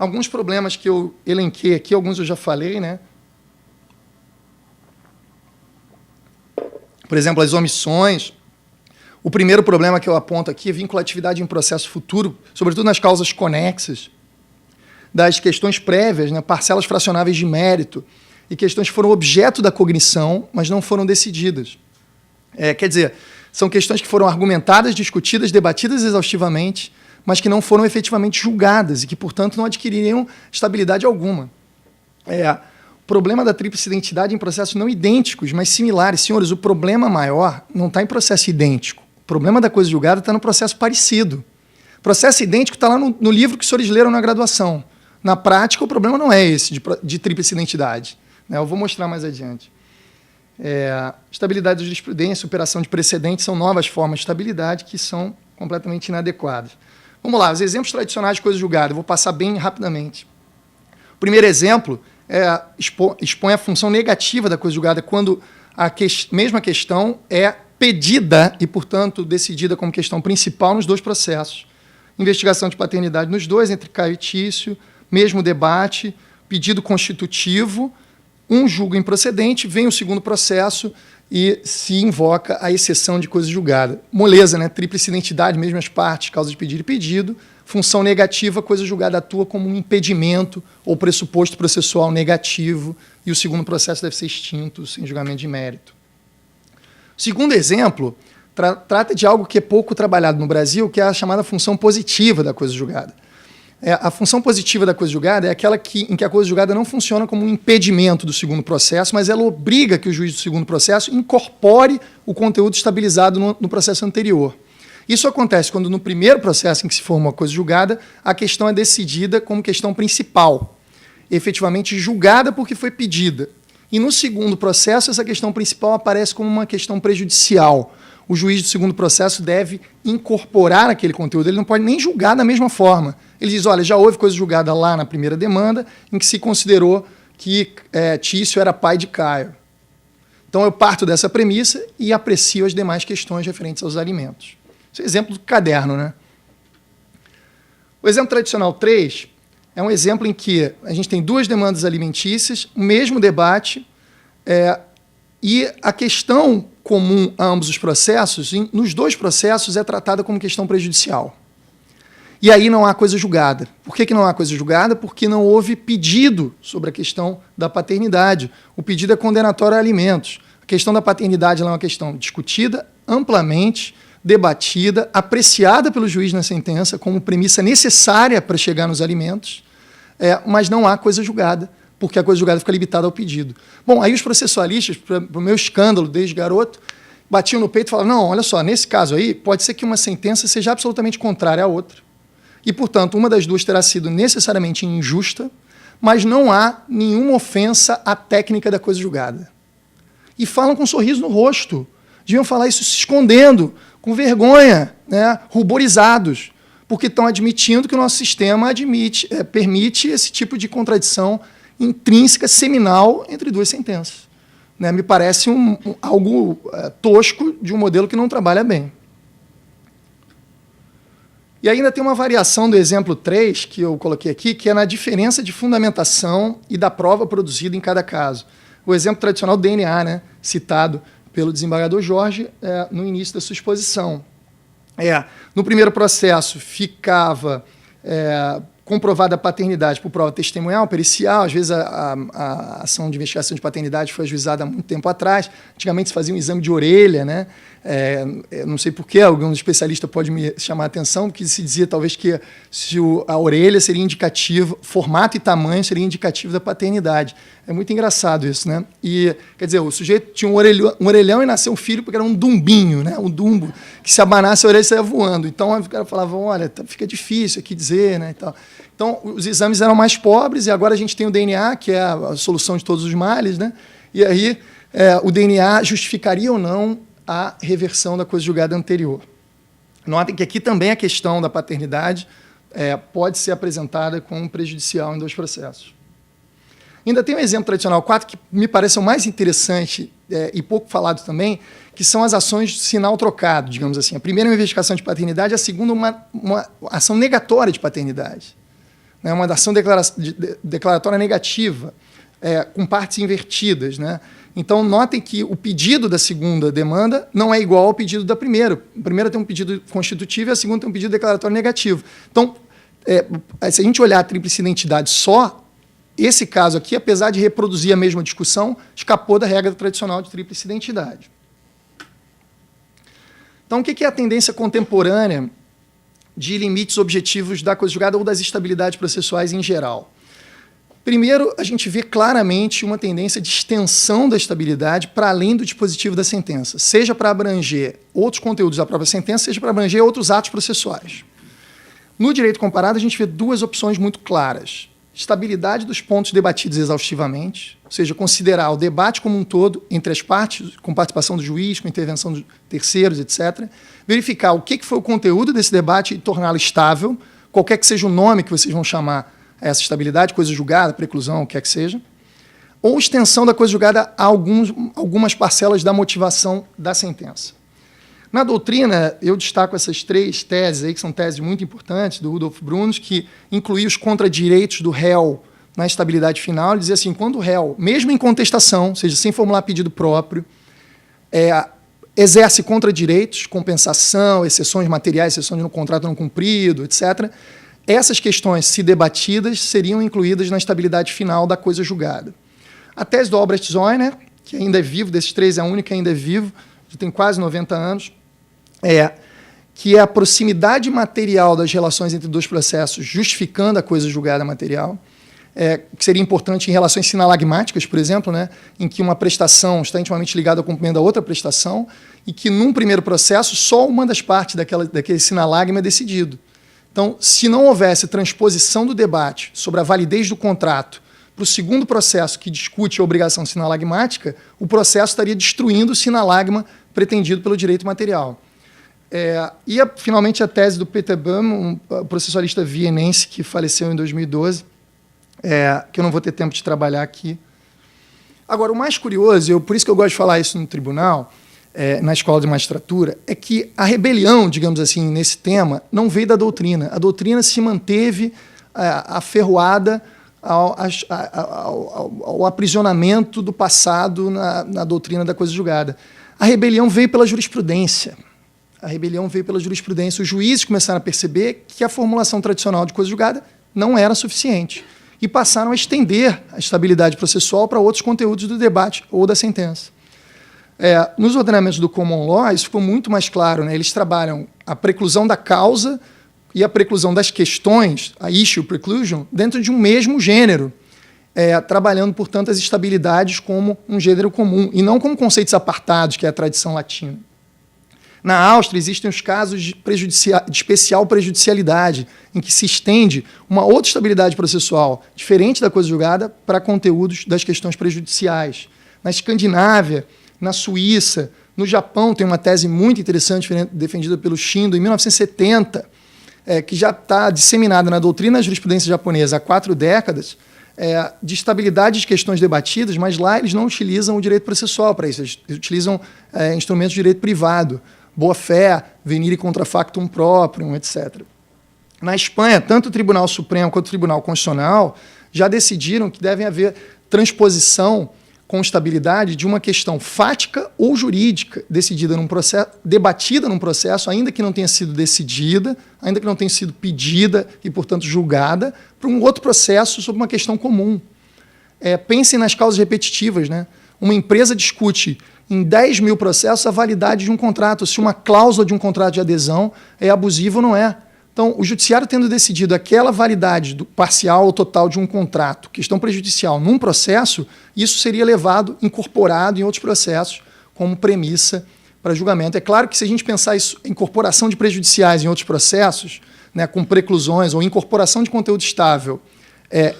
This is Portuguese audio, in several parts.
alguns problemas que eu elenquei aqui, alguns eu já falei, né? Por exemplo, as omissões. O primeiro problema que eu aponto aqui é vinculatividade em processo futuro, sobretudo nas causas conexas, das questões prévias, né, parcelas fracionáveis de mérito, e questões que foram objeto da cognição, mas não foram decididas. Quer dizer, são questões que foram argumentadas, discutidas, debatidas exaustivamente, mas que não foram efetivamente julgadas e que, portanto, não adquiririam estabilidade alguma. O problema da tríplice identidade em processos não idênticos, mas similares. Senhores, o problema maior não está em processo idêntico. O problema da coisa julgada está no processo parecido. O processo idêntico está lá no livro que os senhores leram na graduação. Na prática, o problema não é esse, de tríplice identidade. Eu vou mostrar mais adiante. Estabilidade da jurisprudência, superação de precedentes são novas formas de estabilidade que são completamente inadequadas. Vamos lá, os exemplos tradicionais de coisa julgada. Eu vou passar bem rapidamente. O primeiro exemplo expõe a função negativa da coisa julgada quando a mesma questão é pedida e, portanto, decidida como questão principal nos dois processos. Investigação de paternidade nos dois, entre Caio e Tício, mesmo debate, pedido constitutivo, um julgo improcedente, vem o segundo processo e se invoca a exceção de coisa julgada. Moleza, né? Tríplice identidade, mesmas partes, causa de pedido e pedido. Função negativa, coisa julgada atua como um impedimento ou pressuposto processual negativo e o segundo processo deve ser extinto sem julgamento de mérito. O segundo exemplo trata de algo que é pouco trabalhado no Brasil, que é a chamada função positiva da coisa julgada. A função positiva da coisa julgada é aquela em que a coisa julgada não funciona como um impedimento do segundo processo, mas ela obriga que o juiz do segundo processo incorpore o conteúdo estabilizado no processo anterior. Isso acontece quando, no primeiro processo em que se forma a coisa julgada, a questão é decidida como questão principal, efetivamente julgada porque foi pedida. E, no segundo processo, essa questão principal aparece como uma questão prejudicial. O juiz do segundo processo deve incorporar aquele conteúdo, ele não pode nem julgar da mesma forma. Ele diz, olha, já houve coisa julgada lá na primeira demanda, em que se considerou que Tício era pai de Caio. Então, eu parto dessa premissa e aprecio as demais questões referentes aos alimentos. Esse é o exemplo do caderno, né? O exemplo tradicional 3 é um exemplo em que a gente tem duas demandas alimentícias, o mesmo debate, e a questão comum a ambos os processos, nos dois processos, é tratada como questão prejudicial. E aí não há coisa julgada. Por que não há coisa julgada? Porque não houve pedido sobre a questão da paternidade. O pedido é condenatório a alimentos. A questão da paternidade é uma questão discutida, amplamente, debatida, apreciada pelo juiz na sentença como premissa necessária para chegar nos alimentos, mas não há coisa julgada, porque a coisa julgada fica limitada ao pedido. Bom, aí os processualistas, para o meu escândalo desde garoto, batiam no peito e falavam, não, olha só, nesse caso aí, pode ser que uma sentença seja absolutamente contrária à outra, e, portanto, uma das duas terá sido necessariamente injusta, mas não há nenhuma ofensa à técnica da coisa julgada. E falam com um sorriso no rosto. Deviam falar isso se escondendo, com vergonha, né, ruborizados, porque estão admitindo que o nosso sistema permite esse tipo de contradição intrínseca, seminal, entre duas sentenças. Né, me parece algo tosco de um modelo que não trabalha bem. E ainda tem uma variação do exemplo 3, que eu coloquei aqui, que é na diferença de fundamentação e da prova produzida em cada caso. O exemplo tradicional do DNA, né, citado pelo desembargador Jorge no início da sua exposição. No primeiro processo, ficava comprovada a paternidade por prova testemunhal, pericial, às vezes a ação de investigação de paternidade foi ajuizada há muito tempo atrás, antigamente se fazia um exame de orelha, né? Não sei porquê, algum especialista pode me chamar a atenção, porque se dizia talvez que se a orelha seria indicativo, formato e tamanho seria indicativo da paternidade. É muito engraçado isso, né? E, quer dizer, o sujeito tinha um orelhão e nasceu um filho porque era um dumbinho, né? Um dumbo, que se abanasse a orelha saia voando. Então, o cara falava, olha, fica difícil aqui dizer, né? E tal. Então, os exames eram mais pobres e agora a gente tem o DNA, que é a solução de todos os males, né? E aí o DNA justificaria ou não a reversão da coisa julgada anterior. Notem que aqui também a questão da paternidade pode ser apresentada como prejudicial em dois processos. Ainda tem um exemplo tradicional 4 que me parece o mais interessante e pouco falado também, que são as ações de sinal trocado, digamos assim. A primeira é uma investigação de paternidade, a segunda uma ação negatória de paternidade. né, uma ação declaratória negativa, com partes invertidas, né? Então, notem que o pedido da segunda demanda não é igual ao pedido da primeira. A primeira tem um pedido constitutivo e a segunda tem um pedido declaratório negativo. Então, se a gente olhar a tríplice identidade só, esse caso aqui, apesar de reproduzir a mesma discussão, escapou da regra tradicional de tríplice identidade. Então, o que é a tendência contemporânea de limites objetivos da coisa julgada ou das estabilidades processuais em geral? Primeiro, a gente vê claramente uma tendência de extensão da estabilidade para além do dispositivo da sentença, seja para abranger outros conteúdos da própria sentença, seja para abranger outros atos processuais. No direito comparado, a gente vê duas opções muito claras. Estabilidade dos pontos debatidos exaustivamente, ou seja, considerar o debate como um todo, entre as partes, com participação do juiz, com intervenção de terceiros, etc. Verificar o que foi o conteúdo desse debate e torná-lo estável, qualquer que seja o nome que vocês vão chamar essa estabilidade, coisa julgada, preclusão, o que é que seja, ou extensão da coisa julgada a algumas parcelas da motivação da sentença. Na doutrina, eu destaco essas três teses, aí, que são teses muito importantes, do Rudolf Bruns, que incluía os contradireitos do réu na estabilidade final. Ele dizia assim, quando o réu, mesmo em contestação, ou seja, sem formular pedido próprio, exerce contradireitos, compensação, exceções materiais, exceções no contrato não cumprido, etc., essas questões, se debatidas, seriam incluídas na estabilidade final da coisa julgada. A tese do Albrecht Zeuner, que ainda é vivo, desses três é a única que ainda é vivo, já tem quase 90 anos, que é a proximidade material das relações entre dois processos, justificando a coisa julgada material, que seria importante em relações sinalagmáticas, por exemplo, né, em que uma prestação está intimamente ligada ao cumprimento da outra prestação, e que, num primeiro processo, só uma das partes daquele sinalagma é decidido. Então, se não houvesse transposição do debate sobre a validez do contrato para o segundo processo que discute a obrigação sinalagmática, o processo estaria destruindo o sinalagma pretendido pelo direito material. Finalmente, a tese do Peter Böhm, um processualista vienense que faleceu em 2012, que eu não vou ter tempo de trabalhar aqui. Agora, o mais curioso, por isso que eu gosto de falar isso no tribunal, na escola de magistratura, é que a rebelião, digamos assim, nesse tema, não veio da doutrina. A doutrina se manteve aferroada ao aprisionamento do passado na doutrina da coisa julgada. A rebelião veio pela jurisprudência. Os juízes começaram a perceber que a formulação tradicional de coisa julgada não era suficiente e passaram a estender a estabilidade processual para outros conteúdos do debate ou da sentença. Nos ordenamentos do common law, isso ficou muito mais claro, né? Eles trabalham a preclusão da causa e a preclusão das questões, a issue preclusion, dentro de um mesmo gênero, trabalhando, portanto, as estabilidades como um gênero comum, e não como conceitos apartados, que é a tradição latina. Na Áustria, existem os casos de especial prejudicialidade, em que se estende uma outra estabilidade processual, diferente da coisa julgada, para conteúdos das questões prejudiciais. Na Escandinávia, na Suíça, no Japão, tem uma tese muito interessante defendida pelo Shindo, em 1970, que já está disseminada na doutrina e na jurisprudência japonesa há 4 décadas, de estabilidade de questões debatidas, mas lá eles não utilizam o direito processual para isso, eles utilizam instrumentos de direito privado, boa-fé, venire contra factum proprium, etc. Na Espanha, tanto o Tribunal Supremo quanto o Tribunal Constitucional já decidiram que deve haver transposição com estabilidade de uma questão fática ou jurídica debatida num processo, ainda que não tenha sido decidida, ainda que não tenha sido pedida e, portanto, julgada, para um outro processo sobre uma questão comum. Pensem nas causas repetitivas, né? Uma empresa discute em 10 mil processos a validade de um contrato, se uma cláusula de um contrato de adesão é abusiva ou não é. Então, o judiciário tendo decidido aquela validade parcial ou total de um contrato, questão prejudicial, num processo, isso seria incorporado em outros processos como premissa para julgamento. É claro que se a gente pensar isso, incorporação de prejudiciais em outros processos, né, com preclusões ou incorporação de conteúdo estável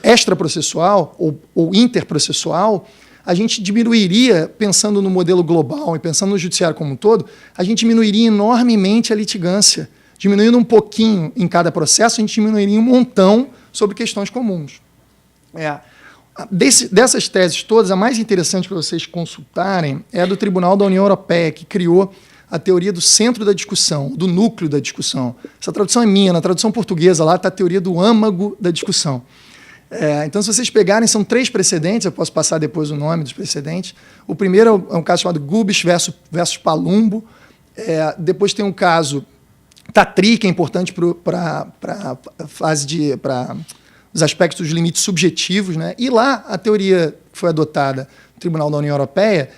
extraprocessual ou interprocessual, a gente diminuiria, pensando no modelo global e pensando no judiciário como um todo, a gente diminuiria enormemente a litigância. Diminuindo um pouquinho em cada processo, a gente diminuiria um montão sobre questões comuns. Dessas teses todas, a mais interessante para vocês consultarem é a do Tribunal da União Europeia, que criou a teoria do centro da discussão, do núcleo da discussão. Essa tradução é minha, na tradução portuguesa lá está a teoria do âmago da discussão. Então, se vocês pegarem, são 3 precedentes, eu posso passar depois o nome dos precedentes. O primeiro é um caso chamado Gubbis versus Palumbo. Depois tem um caso Tatry, que é importante para os aspectos dos limites subjetivos, né? E lá, a teoria que foi adotada no Tribunal da União Europeia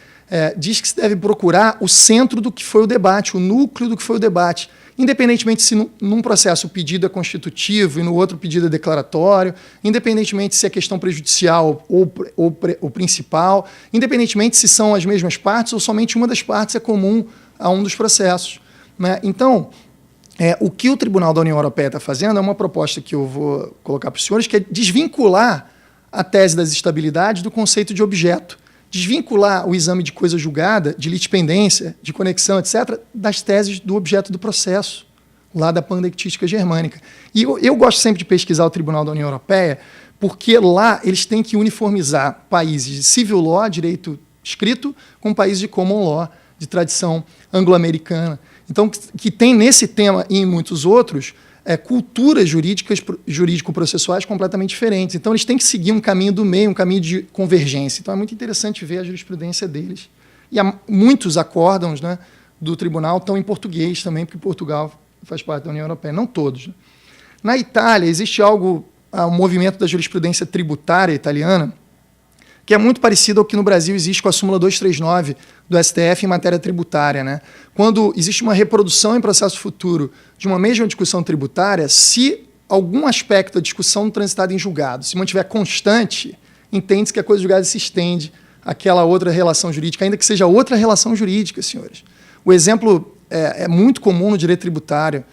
diz que se deve procurar o centro do que foi o debate, o núcleo do que foi o debate, independentemente se num processo o pedido é constitutivo e no outro o pedido é declaratório, independentemente se é questão prejudicial ou principal, independentemente se são as mesmas partes ou somente uma das partes é comum a um dos processos, né? Então, o que o Tribunal da União Europeia está fazendo é uma proposta que eu vou colocar para os senhores, que é desvincular a tese das estabilidades do conceito de objeto, desvincular o exame de coisa julgada, de litispendência, de conexão, etc., das teses do objeto do processo, lá da pandectística germânica. E eu gosto sempre de pesquisar o Tribunal da União Europeia, porque lá eles têm que uniformizar países de civil law, direito escrito, com países de common law, de tradição anglo-americana. Então, que tem nesse tema e em muitos outros culturas jurídico-processuais completamente diferentes. Então, eles têm que seguir um caminho do meio, um caminho de convergência. Então, é muito interessante ver a jurisprudência deles. E há muitos acórdãos, né, do tribunal estão em português também, porque Portugal faz parte da União Europeia, não todos, né? Na Itália, existe um movimento da jurisprudência tributária italiana, que é muito parecido ao que no Brasil existe com a súmula 239 do STF em matéria tributária, né? Quando existe uma reprodução em processo futuro de uma mesma discussão tributária, se algum aspecto da discussão transitada em julgado se mantiver constante, entende-se que a coisa julgada se estende àquela outra relação jurídica, ainda que seja outra relação jurídica, senhores. O exemplo é muito comum no direito tributário,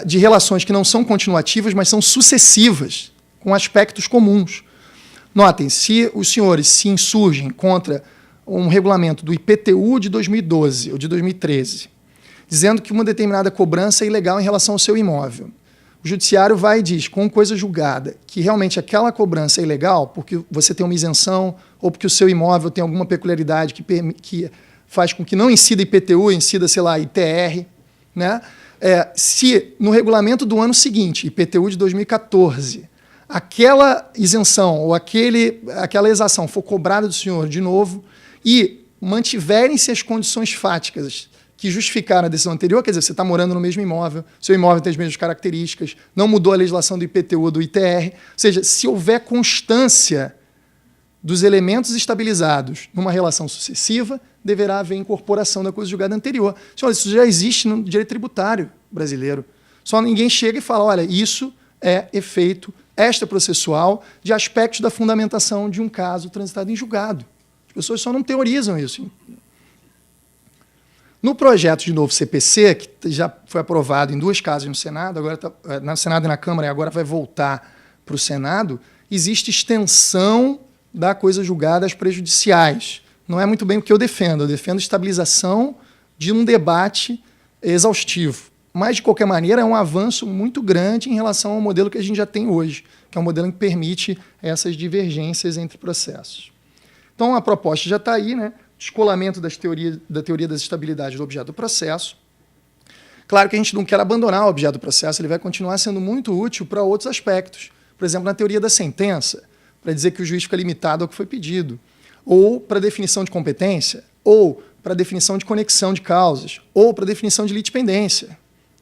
de relações que não são continuativas, mas são sucessivas, com aspectos comuns. Notem, se os senhores se insurgem contra um regulamento do IPTU de 2012 ou de 2013, dizendo que uma determinada cobrança é ilegal em relação ao seu imóvel, o judiciário vai e diz, com coisa julgada, que realmente aquela cobrança é ilegal porque você tem uma isenção ou porque o seu imóvel tem alguma peculiaridade que faz com que não incida IPTU, incida, sei lá, ITR, né? Se no regulamento do ano seguinte, IPTU de 2014, aquela isenção ou aquela exação for cobrada do senhor de novo e mantiverem-se as condições fáticas que justificaram a decisão anterior, quer dizer, você está morando no mesmo imóvel, seu imóvel tem as mesmas características, não mudou a legislação do IPTU ou do ITR, ou seja, se houver constância dos elementos estabilizados numa relação sucessiva, deverá haver incorporação da coisa julgada anterior. Senhores, isso já existe no direito tributário brasileiro. Só ninguém chega e fala, olha, isso é efeito extraprocessual de aspectos da fundamentação de um caso transitado em julgado. As pessoas só não teorizam isso. No projeto de novo CPC, que já foi aprovado em 2 casas no Senado, agora no Senado e na Câmara, e agora vai voltar para o Senado, existe extensão da coisa julgada às prejudiciais. Não é muito bem o que eu defendo estabilização de um debate exaustivo. Mas, de qualquer maneira, é um avanço muito grande em relação ao modelo que a gente já tem hoje, que é um modelo que permite essas divergências entre processos. Então, a proposta já está aí, né? Descolamento da teoria das estabilidades do objeto do processo. Claro que a gente não quer abandonar o objeto do processo, ele vai continuar sendo muito útil para outros aspectos. Por exemplo, na teoria da sentença, para dizer que o juiz fica limitado ao que foi pedido, ou para definição de competência, ou para definição de conexão de causas, ou para definição de litispendência,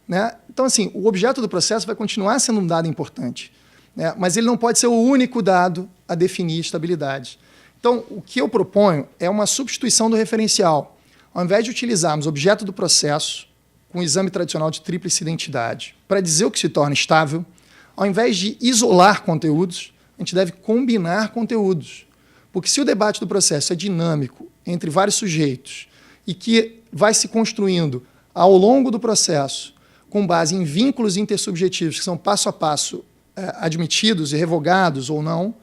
né? Então, assim, o objeto do processo vai continuar sendo um dado importante, né? Mas ele não pode ser o único dado a definir estabilidade. Então, o que eu proponho é uma substituição do referencial. Ao invés de utilizarmos objeto do processo com o exame tradicional de tríplice identidade para dizer o que se torna estável, ao invés de isolar conteúdos, a gente deve combinar conteúdos. Porque se o debate do processo é dinâmico entre vários sujeitos e que vai se construindo ao longo do processo com base em vínculos intersubjetivos que são passo a passo admitidos e revogados ou não,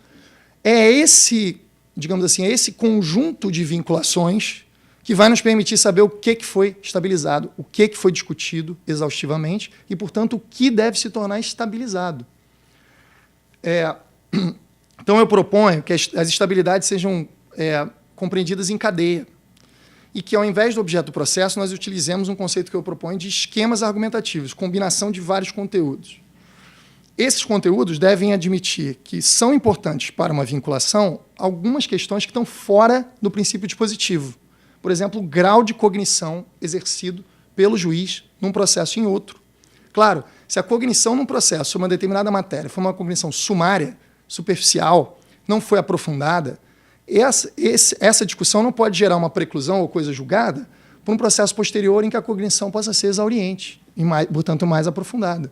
é esse, digamos assim, é esse conjunto de vinculações que vai nos permitir saber o que foi estabilizado, o que foi discutido exaustivamente e, portanto, o que deve se tornar estabilizado. Então, eu proponho que as estabilidades sejam compreendidas em cadeia e que, ao invés do objeto do processo, nós utilizemos um conceito que eu proponho de esquemas argumentativos, combinação de vários conteúdos. Esses conteúdos devem admitir que são importantes para uma vinculação algumas questões que estão fora do princípio dispositivo. Por exemplo, o grau de cognição exercido pelo juiz num processo e em outro. Claro, se a cognição num processo sobre uma determinada matéria for uma cognição sumária, superficial, não foi aprofundada, essa discussão não pode gerar uma preclusão ou coisa julgada para um processo posterior em que a cognição possa ser exauriente e, portanto, mais aprofundada.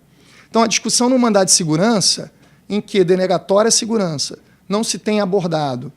Então, a discussão no mandado de segurança, em que denegatória à segurança não se tem abordado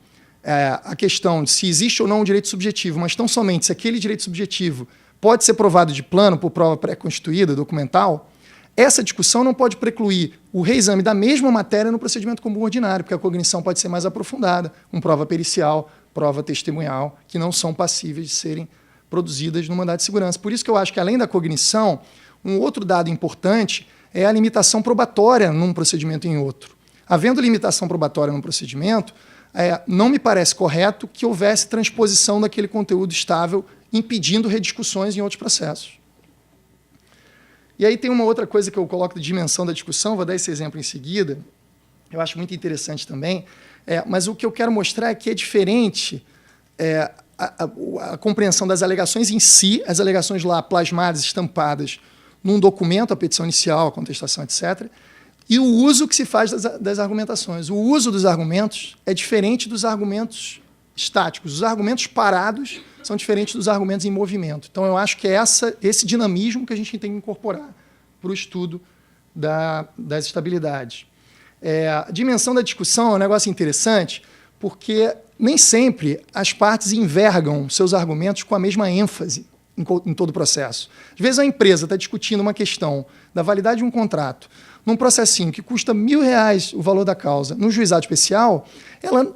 a questão de se existe ou não um direito subjetivo, mas tão somente se aquele direito subjetivo pode ser provado de plano por prova pré-constituída, documental, essa discussão não pode precluir o reexame da mesma matéria no procedimento comum ordinário, porque a cognição pode ser mais aprofundada, com prova pericial, prova testemunhal, que não são passíveis de serem produzidas no mandado de segurança. Por isso que eu acho que, além da cognição, um outro dado importante é a limitação probatória num procedimento e em outro. Havendo limitação probatória num procedimento, não me parece correto que houvesse transposição daquele conteúdo estável, impedindo rediscussões em outros processos. E aí tem uma outra coisa que eu coloco de dimensão da discussão, vou dar esse exemplo em seguida, eu acho muito interessante também, mas o que eu quero mostrar é que é diferente a compreensão das alegações em si, as alegações lá plasmadas, estampadas num documento, a petição inicial, a contestação, etc., e o uso que se faz das argumentações. O uso dos argumentos é diferente dos argumentos estáticos. Os argumentos parados são diferentes dos argumentos em movimento. Então, eu acho que é esse dinamismo que a gente tem que incorporar para o estudo das estabilidades. A dimensão da discussão é um negócio interessante, porque nem sempre as partes envergam seus argumentos com a mesma ênfase em todo o processo. Às vezes, a empresa está discutindo uma questão da validade de um contrato num processinho que custa R$1.000 o valor da causa, num juizado especial, ela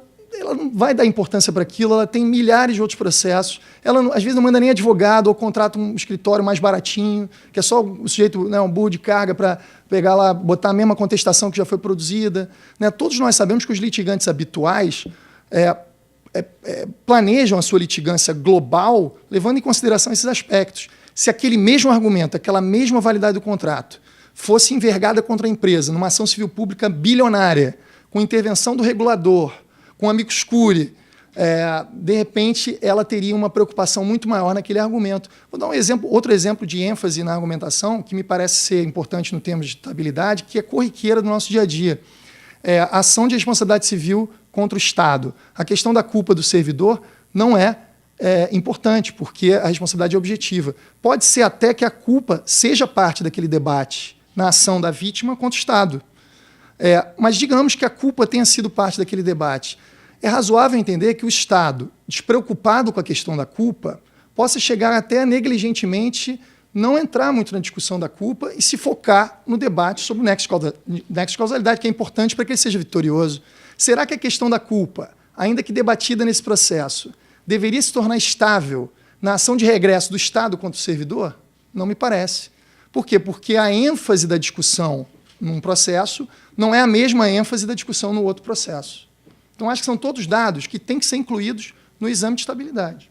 não vai dar importância para aquilo, ela tem milhares de outros processos, ela, às vezes, não manda nem advogado ou contrata um escritório mais baratinho, que é só o sujeito, né, um burro de carga para pegar lá, botar a mesma contestação que já foi produzida. Né? Todos nós sabemos que os litigantes habituais planejam a sua litigância global levando em consideração esses aspectos. Se aquele mesmo argumento, aquela mesma validade do contrato, fosse envergada contra a empresa numa ação civil pública bilionária, com intervenção do regulador, com amicus curiae, de repente, ela teria uma preocupação muito maior naquele argumento. Vou dar outro exemplo de ênfase na argumentação, que me parece ser importante no termo de estabilidade, que é corriqueira do nosso dia a dia. A ação de responsabilidade civil contra o Estado. A questão da culpa do servidor não é importante, porque a responsabilidade é objetiva. Pode ser até que a culpa seja parte daquele debate na ação da vítima contra o Estado. Mas digamos que a culpa tenha sido parte daquele debate. É razoável entender que o Estado, despreocupado com a questão da culpa, possa chegar até negligentemente não entrar muito na discussão da culpa e se focar no debate sobre o nexo de causalidade, que é importante para que ele seja vitorioso. Será que a questão da culpa, ainda que debatida nesse processo, deveria se tornar estável na ação de regresso do Estado contra o servidor? Não me parece. Por quê? Porque a ênfase da discussão num processo não é a mesma ênfase da discussão no outro processo. Então, acho que são todos dados que têm que ser incluídos no exame de estabilidade.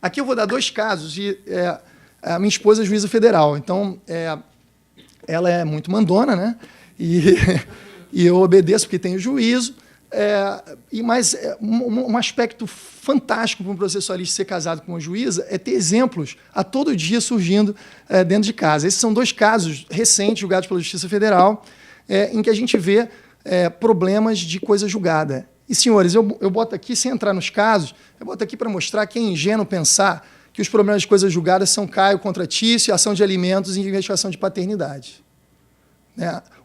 Aqui eu vou dar dois casos. A minha esposa é juíza federal, então ela é muito mandona, né? E eu obedeço porque tenho juízo. Mas um aspecto fantástico para um processualista ser casado com uma juíza é ter exemplos a todo dia surgindo dentro de casa. Esses são dois casos recentes julgados pela Justiça Federal, em que a gente vê problemas de coisa julgada. E, senhores, eu boto aqui, sem entrar nos casos, eu boto aqui para mostrar que é ingênuo pensar que os problemas de coisas julgadas são Caio contra Tício, ação de alimentos e investigação de paternidade.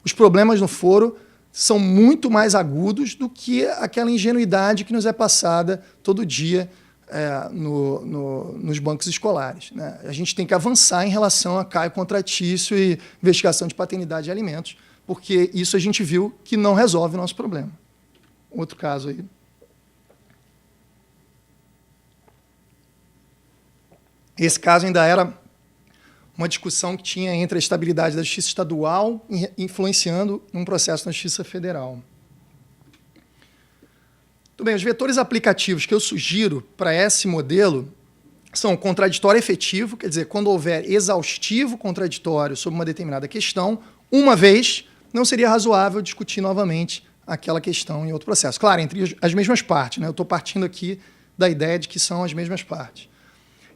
Os problemas no foro são muito mais agudos do que aquela ingenuidade que nos é passada todo dia nos bancos escolares. Né? A gente tem que avançar em relação a Caio contra Tício e investigação de paternidade e alimentos, porque isso a gente viu que não resolve o nosso problema. Outro caso aí. Esse caso ainda era uma discussão que tinha entre a estabilidade da Justiça Estadual influenciando um processo na Justiça Federal. Tudo bem, os vetores aplicativos que eu sugiro para esse modelo são contraditório efetivo, quer dizer, quando houver exaustivo contraditório sobre uma determinada questão, uma vez, não seria razoável discutir novamente aquela questão em outro processo. Claro, entre as mesmas partes, né? Eu estou partindo aqui da ideia de que são as mesmas partes.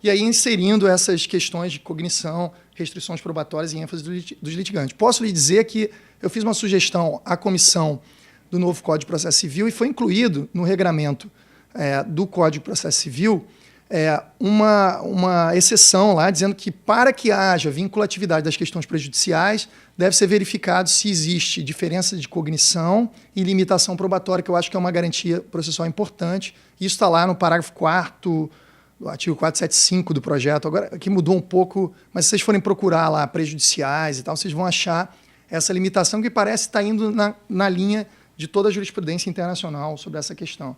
E aí inserindo essas questões de cognição, restrições probatórias e ênfase dos litigantes. Posso lhe dizer que eu fiz uma sugestão à comissão do novo Código de Processo Civil e foi incluído no regramento do Código de Processo Civil uma exceção lá, dizendo que para que haja vinculatividade das questões prejudiciais, deve ser verificado se existe diferença de cognição e limitação probatória, que eu acho que é uma garantia processual importante. Isso está lá no parágrafo 4º do artigo 475 do projeto. Agora, aqui mudou um pouco, mas se vocês forem procurar lá prejudiciais e tal, vocês vão achar essa limitação que parece estar indo na linha de toda a jurisprudência internacional sobre essa questão.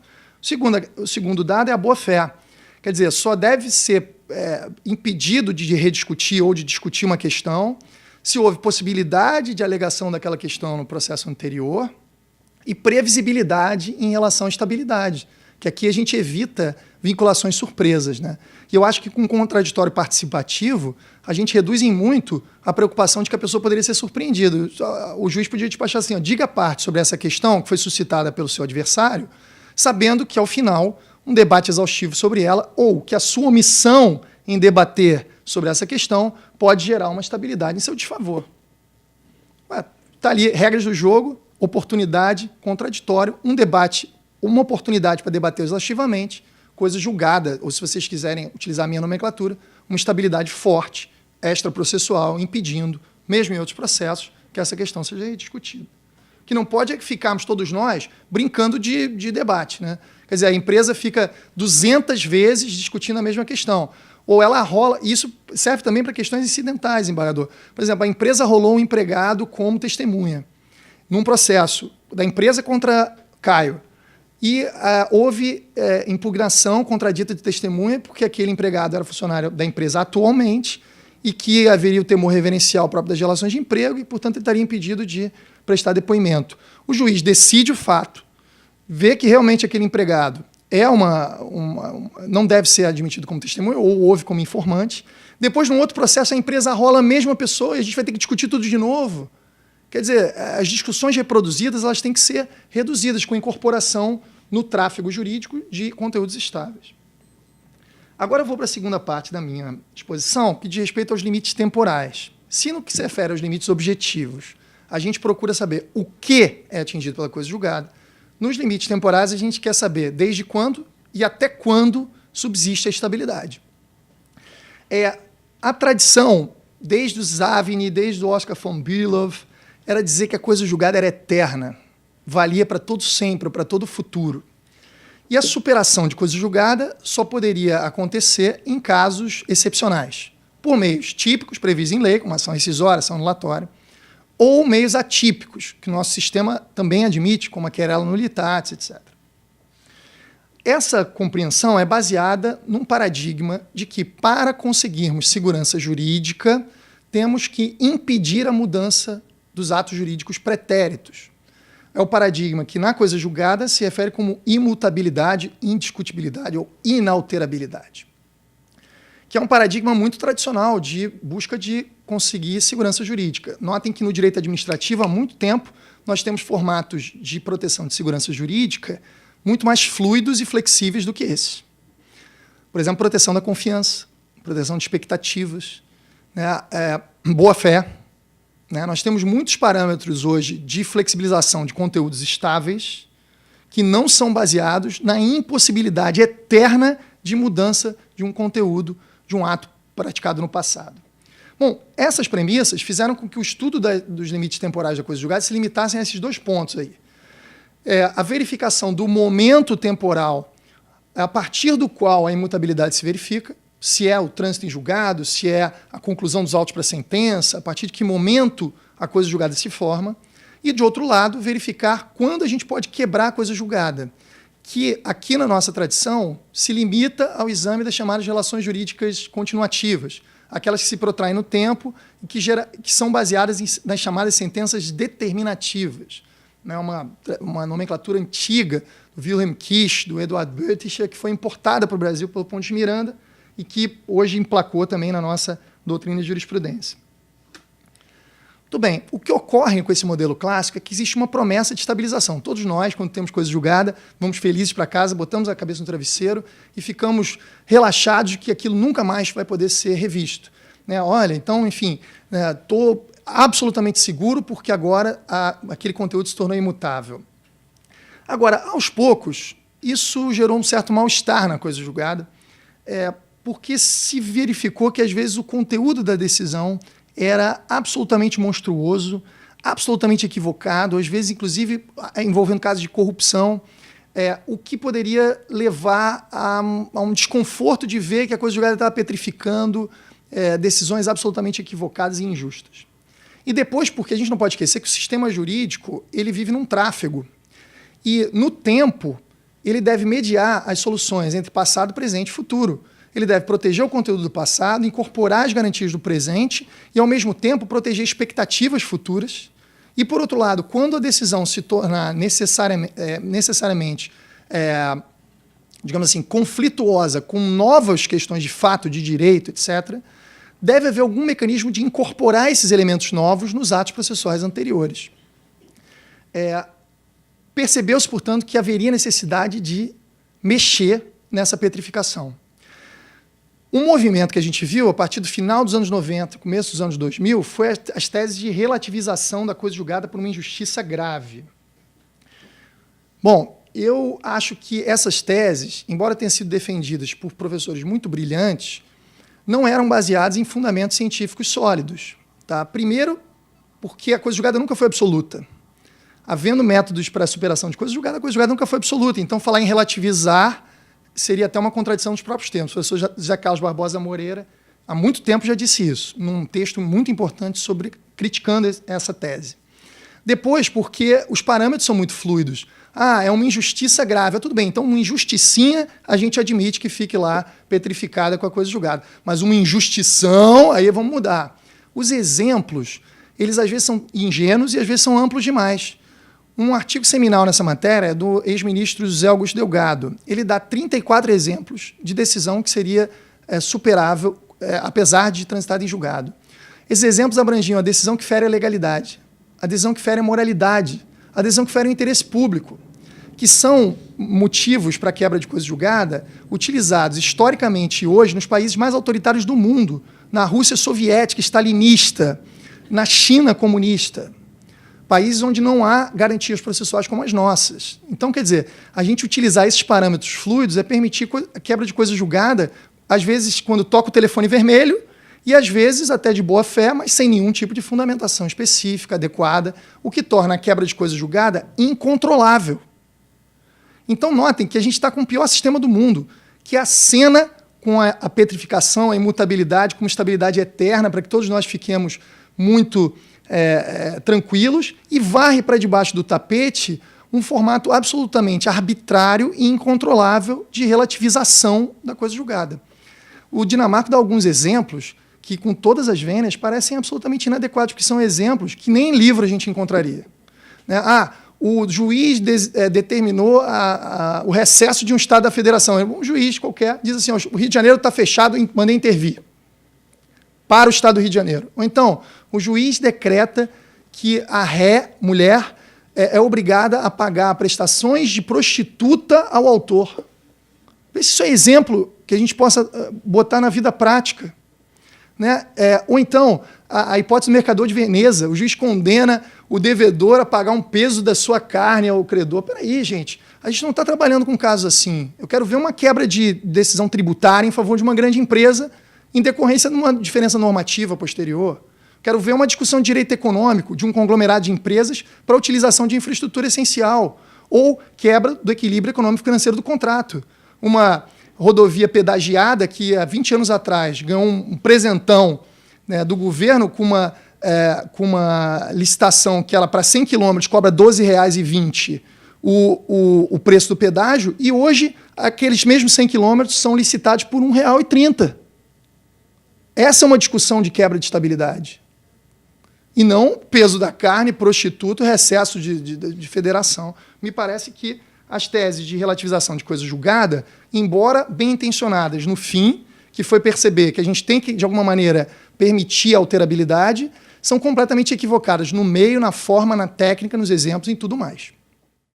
O segundo dado é a boa-fé. Quer dizer, só deve ser impedido de rediscutir ou de discutir uma questão se houve possibilidade de alegação daquela questão no processo anterior e previsibilidade em relação à estabilidade, que aqui a gente evita vinculações surpresas, né? E eu acho que com contraditório participativo, a gente reduz em muito a preocupação de que a pessoa poderia ser surpreendida. O juiz podia despachar assim, diga a parte sobre essa questão que foi suscitada pelo seu adversário, sabendo que, ao final, um debate exaustivo sobre ela, ou que a sua omissão em debater sobre essa questão pode gerar uma estabilidade em seu desfavor. Está ali, regras do jogo, oportunidade, contraditório, um debate, uma oportunidade para debater exaustivamente, coisa julgada, ou se vocês quiserem utilizar a minha nomenclatura, uma estabilidade forte, extraprocessual, impedindo, mesmo em outros processos, que essa questão seja discutida. O que não pode é que ficarmos todos nós brincando de debate, né? Quer dizer, a empresa fica 200 vezes discutindo a mesma questão. Ou ela rola... Isso serve também para questões incidentais, embargador. Por exemplo, a empresa rolou um empregado como testemunha num processo da empresa contra Caio. E houve impugnação contradita de testemunha porque aquele empregado era funcionário da empresa atualmente e que haveria o temor reverencial próprio das relações de emprego e, portanto, ele estaria impedido de prestar depoimento. O juiz decide o fato, vê que realmente aquele empregado não deve ser admitido como testemunha ou houve como informante. Depois, num outro processo, a empresa rola a mesma pessoa e a gente vai ter que discutir tudo de novo. Quer dizer, as discussões reproduzidas elas têm que ser reduzidas com incorporação no tráfego jurídico de conteúdos estáveis. Agora eu vou para a segunda parte da minha exposição, que diz respeito aos limites temporais. Se no que se refere aos limites objetivos, a gente procura saber o que é atingido pela coisa julgada, nos limites temporais a gente quer saber desde quando e até quando subsiste a estabilidade. A tradição, desde o Zavini, desde o Oscar von Bülow, era dizer que a coisa julgada era eterna, valia para todo sempre, para todo futuro. E a superação de coisa julgada só poderia acontecer em casos excepcionais, por meios típicos previstos em lei, como ação rescisória, ação anulatória, ou meios atípicos, que o nosso sistema também admite, como a querela nulitatis, etc. Essa compreensão é baseada num paradigma de que, para conseguirmos segurança jurídica, temos que impedir a mudança dos atos jurídicos pretéritos. É o paradigma que, na coisa julgada, se refere como imutabilidade, indiscutibilidade ou inalterabilidade, que é um paradigma muito tradicional de busca de conseguir segurança jurídica. Notem que no direito administrativo, há muito tempo, nós temos formatos de proteção de segurança jurídica muito mais fluidos e flexíveis do que esses. Por exemplo, proteção da confiança, proteção de expectativas, né, boa-fé. Né? Nós temos muitos parâmetros hoje de flexibilização de conteúdos estáveis que não são baseados na impossibilidade eterna de mudança de um conteúdo, de um ato praticado no passado. Bom, essas premissas fizeram com que o estudo dos limites temporais da coisa julgada se limitassem a esses dois pontos aí. A verificação do momento temporal a partir do qual a imutabilidade se verifica, se é o trânsito em julgado, se é a conclusão dos autos para a sentença, a partir de que momento a coisa julgada se forma, e, de outro lado, verificar quando a gente pode quebrar a coisa julgada, que aqui na nossa tradição se limita ao exame das chamadas relações jurídicas continuativas, aquelas que se protraem no tempo e que são baseadas nas chamadas sentenças determinativas. né, uma nomenclatura antiga do Wilhelm Kisch, do Eduard Bötticher, que foi importada para o Brasil pelo Pontes de Miranda e que hoje emplacou também na nossa doutrina de jurisprudência. Muito bem, o que ocorre com esse modelo clássico é que existe uma promessa de estabilização. Todos nós, quando temos coisa julgada, vamos felizes para casa, botamos a cabeça no travesseiro e ficamos relaxados de que aquilo nunca mais vai poder ser revisto. Né? Olha, então, enfim, estou absolutamente seguro porque agora aquele conteúdo se tornou imutável. Agora, aos poucos, isso gerou um certo mal-estar na coisa julgada, porque se verificou que, às vezes, o conteúdo da decisão era absolutamente monstruoso, absolutamente equivocado, às vezes, inclusive, envolvendo casos de corrupção, o que poderia levar a um desconforto de ver que a coisa julgada estava petrificando decisões absolutamente equivocadas e injustas. E depois, porque a gente não pode esquecer que o sistema jurídico ele vive num tráfego. E, no tempo, ele deve mediar as soluções entre passado, presente e futuro. Ele deve proteger o conteúdo do passado, incorporar as garantias do presente e, ao mesmo tempo, proteger expectativas futuras. E, por outro lado, quando a decisão se tornar necessariamente, digamos assim, conflituosa com novas questões de fato, de direito, etc., deve haver algum mecanismo de incorporar esses elementos novos nos atos processuais anteriores. Percebeu-se, portanto, que haveria necessidade de mexer nessa petrificação. Um movimento que a gente viu a partir do final dos anos 90, começo dos anos 2000, foi as teses de relativização da coisa julgada por uma injustiça grave. Bom, eu acho que essas teses, embora tenham sido defendidas por professores muito brilhantes, não eram baseadas em fundamentos científicos sólidos. Tá? Primeiro, porque a coisa julgada nunca foi absoluta. Havendo métodos para a superação de coisa julgada, a coisa julgada nunca foi absoluta. Então, falar em relativizar seria até uma contradição dos próprios termos. O professor José Carlos Barbosa Moreira, há muito tempo, já disse isso, num texto muito importante criticando essa tese. Depois, porque os parâmetros são muito fluidos. É uma injustiça grave. Tudo bem, então uma injusticinha a gente admite que fique lá petrificada com a coisa julgada. Mas uma injustição, aí vamos mudar. Os exemplos, eles às vezes são ingênuos e às vezes são amplos demais. Um artigo seminal nessa matéria é do ex-ministro José Augusto Delgado. Ele dá 34 exemplos de decisão que seria superável, apesar de transitada em julgado. Esses exemplos abrangiam a decisão que fere a legalidade, a decisão que fere a moralidade, a decisão que fere o interesse público, que são motivos para a quebra de coisa julgada utilizados historicamente hoje nos países mais autoritários do mundo, na Rússia soviética, stalinista, na China comunista, países onde não há garantias processuais como as nossas. Então, quer dizer, a gente utilizar esses parâmetros fluidos é permitir a quebra de coisa julgada, às vezes quando toca o telefone vermelho, e às vezes até de boa fé, mas sem nenhum tipo de fundamentação específica, adequada, o que torna a quebra de coisa julgada incontrolável. Então, notem que a gente está com o pior sistema do mundo, que acena com a petrificação, a imutabilidade, com uma estabilidade eterna, para que todos nós fiquemos muito tranquilos, e varre para debaixo do tapete um formato absolutamente arbitrário e incontrolável de relativização da coisa julgada. O Dinamarca dá alguns exemplos que, com todas as vênias, parecem absolutamente inadequados, porque são exemplos que nem em livro a gente encontraria. Né? O juiz determinou o recesso de um Estado da Federação. Um juiz qualquer diz assim, o Rio de Janeiro está fechado, mandei intervir para o Estado do Rio de Janeiro. Ou então, o juiz decreta que a mulher, é obrigada a pagar prestações de prostituta ao autor. Isso é exemplo que a gente possa botar na vida prática. Né? Ou então, a hipótese do mercador de Veneza, o juiz condena o devedor a pagar um peso da sua carne ao credor. Peraí, gente, a gente não está trabalhando com casos assim. Eu quero ver uma quebra de decisão tributária em favor de uma grande empresa em decorrência de uma diferença normativa posterior. Quero ver uma discussão de direito econômico de um conglomerado de empresas para a utilização de infraestrutura essencial ou quebra do equilíbrio econômico-financeiro do contrato. Uma rodovia pedagiada que, há 20 anos atrás, ganhou um presentão, né, do governo com uma licitação que ela, para 100 quilômetros, cobra R$ 12,20 o preço do pedágio, e hoje aqueles mesmos 100 quilômetros são licitados por R$ 1,30. Essa é uma discussão de quebra de estabilidade. e não peso da carne, prostituto, recesso de federação. Me parece que as teses de relativização de coisa julgada, embora bem intencionadas no fim, que foi perceber que a gente tem que, de alguma maneira, permitir a alterabilidade, são completamente equivocadas no meio, na forma, na técnica, nos exemplos e em tudo mais.